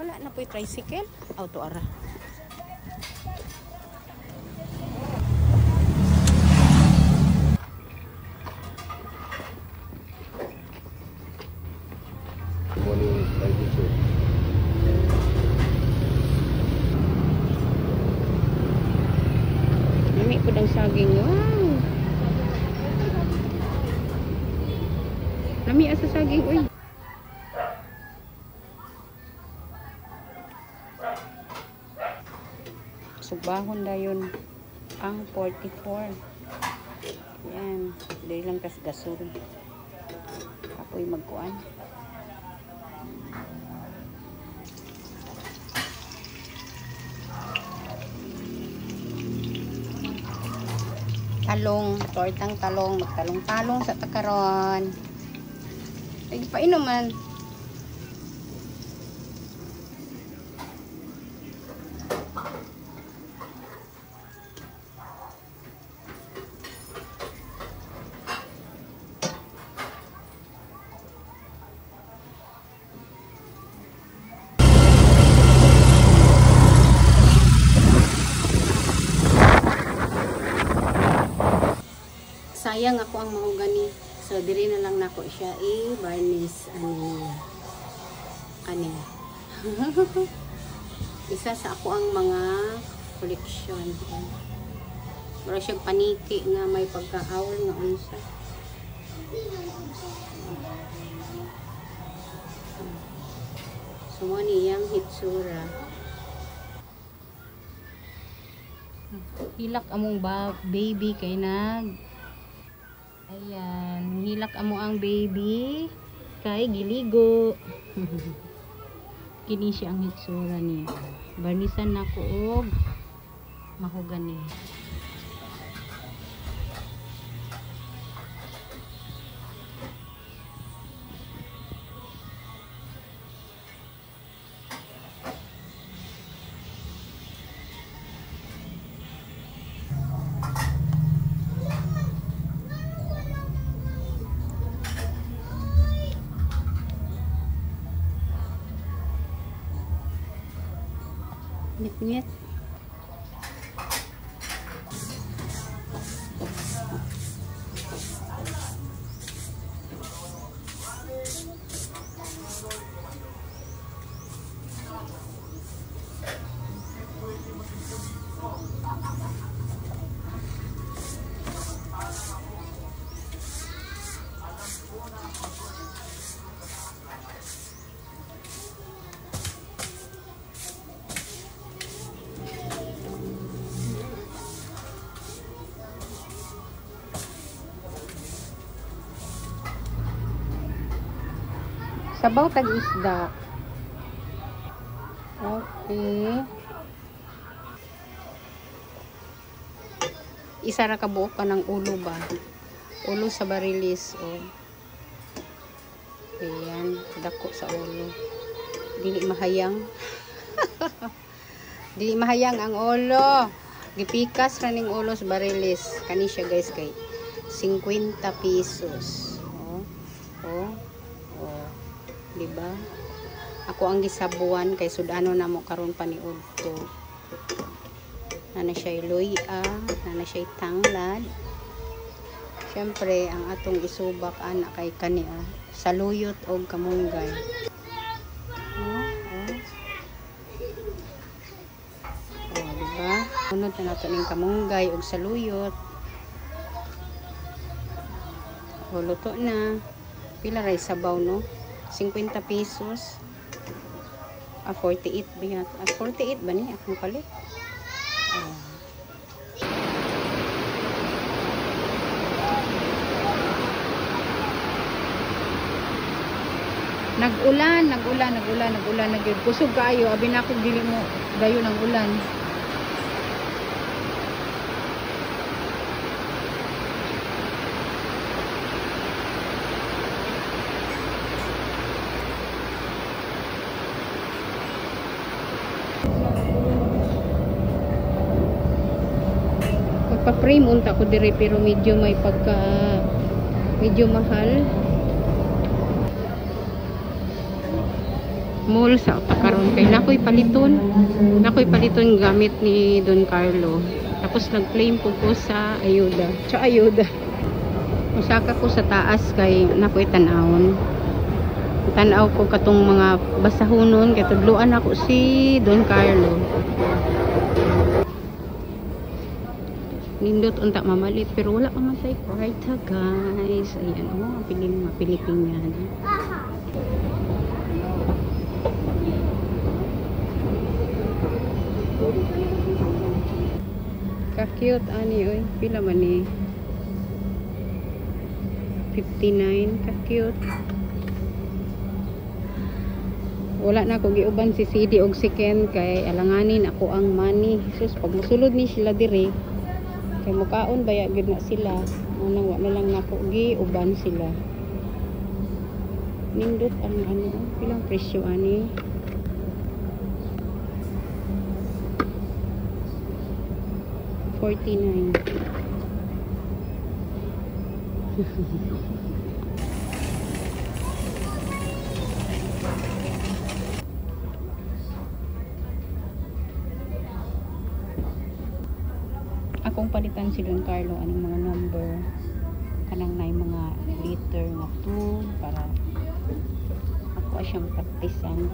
wala na po yung tricycle. Auto ara. Nami po ng saging. Wow! Nami asa saging. Uy! Subahon dayon ang 44. Yan. Dahil lang kas gasol. Apoy magkuan. Talong, tortang talong, magtalong-talong sa takaron. Ay, painom man. Sayang ako ang mahogani. So, diri na lang nako siya i-varnish. Ani. Isa sa ako ang mga collection. Mura siyang paniki nga may pagka-awol nga unsa. So, mo niyang hitsura. Hilak among baby kay nag ayan, hilak amo ang baby kay giligo. Kini siya ang hitsura niya. Barnisan nako og mahogani. Ngit-ngit. Sabaw tag isda. Okay. Isa ra ka buok ka ng ulo ba? Ulo sa barilis. Oh. Ayan. Dako sa ulo. Dili mahayang. Dili mahayang ang ulo. Gipikas ra ning ulo sa barilis. Kani siya guys kay 50 pesos. Oh. Oh. Oh. Diba? Ako ang gisabuan kay sudano na mo karon pa ni udto. Nana siya luya, nana siya tanglad. Syempre ang atong isubak ana kay kania saluyot og kamunggay. Oh, oh. Oh, diba? Unod na nato ning kamunggay og saluyot. Oh, luto na. Pila ray sabaw no? 50 pesos. 48 ba yan? 48 ba niya? Akong palit. Nag-ulan. Kusog kaayo. Abi na akong dili mo. Dayo ng ulan. Pa-frame unta ko dire pero medyo may pagka medyo mahal. mall sa karon kay nakoy paliton gamit ni Don Carlo. Tapos nag-claim po sa ayuda. Musaka ko sa taas kay nakoy tan-awon. Tanaw ko katong mga basahonon kay tudluan ako si Don Carlo. Nindot unta mamalit pero wala pa man say kwarta guys. Ayan oh, piling mga Pilipinyan. Ka-cute ani oy. Pila man ni? 59, ka-cute. Wala na ako giuban si CD og si Ken kay alanganin ako ang money. Sus pag mosulod ni sila dire kay mukaon baya gid na sila. Unang wa na lang nako giuban sila. Nindot ang ano, pilang presyo ani? $49. Akong palitan si Don Carlo aning mga number kanang nay mga liter nga 2 para ako siyang praktisan.